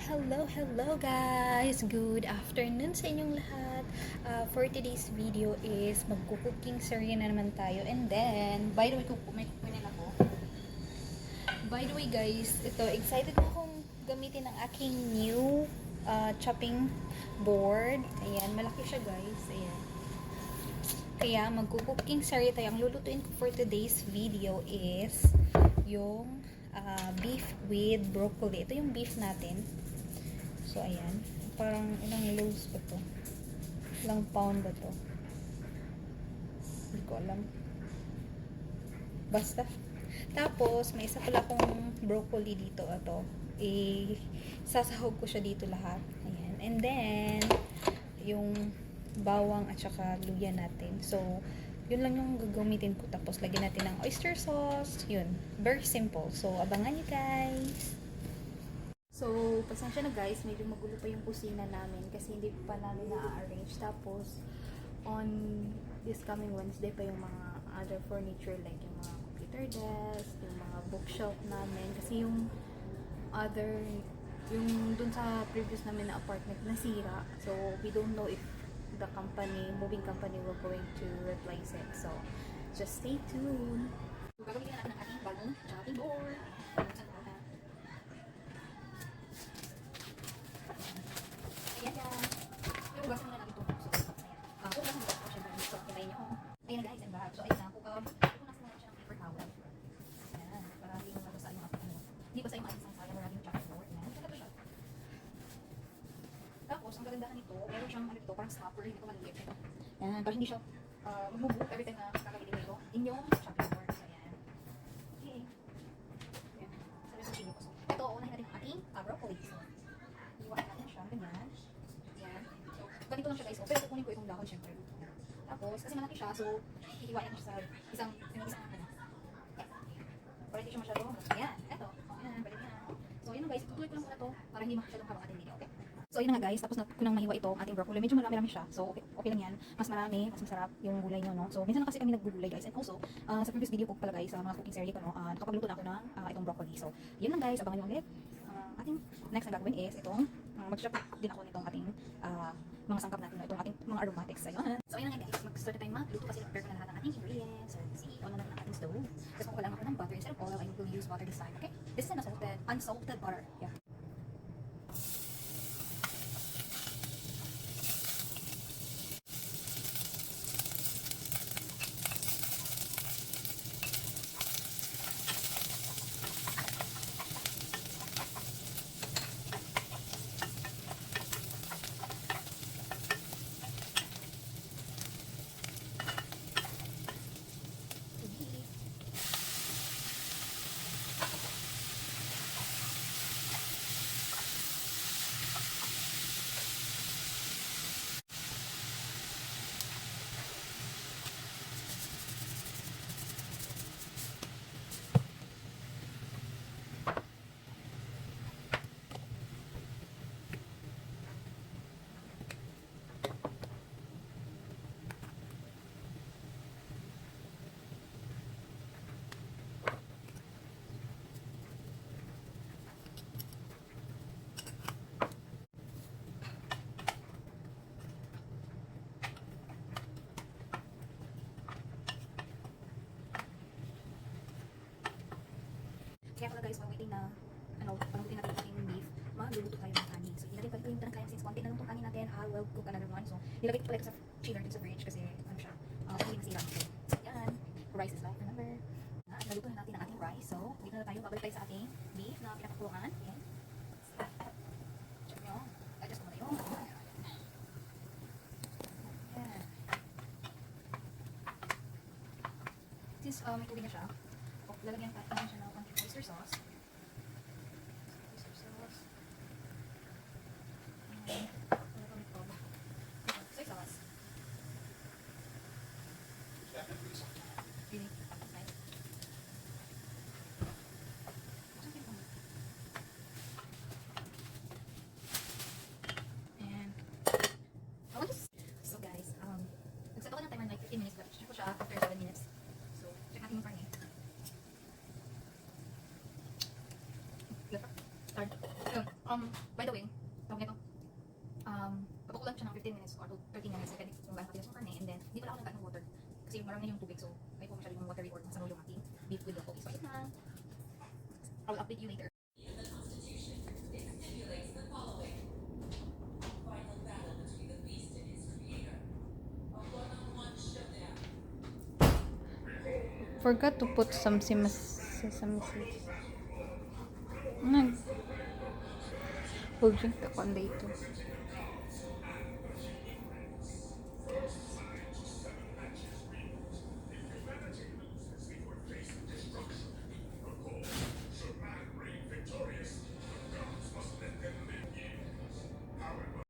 Hello guys! Good afternoon sa inyong lahat. For today's video is magkukuking serye na naman tayo. And then, by the way, may kukunin ako. By the way guys, excited na akong gamitin ang aking new chopping board. Ayan, malaki siya guys. Ayan. Kaya magkukuking serye tayo. Ang lulutuin ko for today's video is yung beef with broccoli. Ito yung beef natin. So, ayan. Parang ilang loaves ba to? Ilang pound ba to? Hindi ko alam. Basta. Tapos, may isa pala akong broccoli dito. Ito. Sasahog ko siya dito lahat. Ayan. And then, yung bawang at saka luya natin. So, yun lang yung gagamitin ko. Tapos, lagyan natin ng oyster sauce. Yun. Very simple. So, abangan nyo guys. So, pasensya na guys, medyo magulo pa yung kusina namin kasi hindi pa namin na-arrange. Tapos, on this coming Wednesday pa yung mga other furniture like yung mga computer desk, yung mga bookshelf namin. Kasi yung yung dun sa previous namin na apartment nasira. So, we don't know if the moving company will going to replace it. So, just stay tuned. Gagawin natin ang ating bagong chopping board. Hugasan muna natin ito. So, hugasan muna ito. Siyempre, so, kumain niyo. Ayan guys, and back. So, ayun na. Pupunasan muna siya ng paper towel. Ayan. Para hindi mo mabasa yung hindi pa sa yung isang sayang maraming chopping board. Ayan. Ito siya. Tapos, ang kagandahan nito, meron siyang ano dito, parang stopper. Hindi ko maliit. Ayan. Para hindi siya mag-move every time na kakagilin mo ito. Inyong chopping board. So, ayan. Okay. Ayan. Sabi sa sino ko. So, ito, unahin natin ang ating broccoli. So, iwain natin siya. Ganyan. Ganito lang siya guys, pero kukunin ko itong dahon syempre. Tapos, kasi malaki siya, so hihiwain ko siya sa isang ano. Para hindi siya masyado. Ayan, eto. Ayan, pwede na. So, yun guys, tutuloy ko lang muna to para hindi masyadong hawak ating video, okay? So, yun na nga guys, tapos na ko nang mahiwa ito ating broccoli. Medyo marami-rami siya. So, okay lang yan. Mas marami, mas masarap yung gulay nyo, no? So, minsan na kasi kami naggugulay guys. And also, sa previous video ko pala guys, sa mga cooking series ko, no, nakapagluto na ako ng itong broccoli. So, yun lang guys, abangan nyo ulit. Ating next na gagawin is itong mag-shop din ako nitong ating mga sangkap natin, itong ating mga aromatics. Ayun. So, ayun nga guys, mag-start na tayong magluto kasi prepare ko na lahat ng ating ingredients. So, see, on na natin ang ating stove. Tapos kung kailangan ko ng butter instead of oil, I will use butter this time, okay? This is an unsalted butter. Yeah. Kaya pala guys, while waiting na, pangutin natin yung ating beef, magluluto tayo ng kanin. So, ilagay ko yung kanin since konti na lang itong kanin natin, I will cook another one. So, nilagay ko pala ito sa chiller din sa fridge kasi, ano siya, hindi masira. So, yan. Rice is life, remember? Naluto na natin ang ating rice. So, dito na tayo, babalik tayo sa ating beef na pinakakuluan. Yan. Check nyo. Adjust ko muna yun. Yan. Since may tubig na siya, lalagyan natin siya ng konting oyster sauce. Oyster sauce. And, soy sauce. Really? Nice. And, so guys, nag-set ako ng timer like 15 minutes, but check ko siya after 7 minutes. So, check natin yung karne. 15 minutes or 30 minutes, depende kung gaano katigas yung karne, and then, hindi pala ako nag-add ng water. Kasi marami na yung tubig, so, may po masyadong watery or masabaw yung ating beef with broccoli. So, ayun na. I'll update you later. Forgot to put some sesame seeds. We'll drink the one later.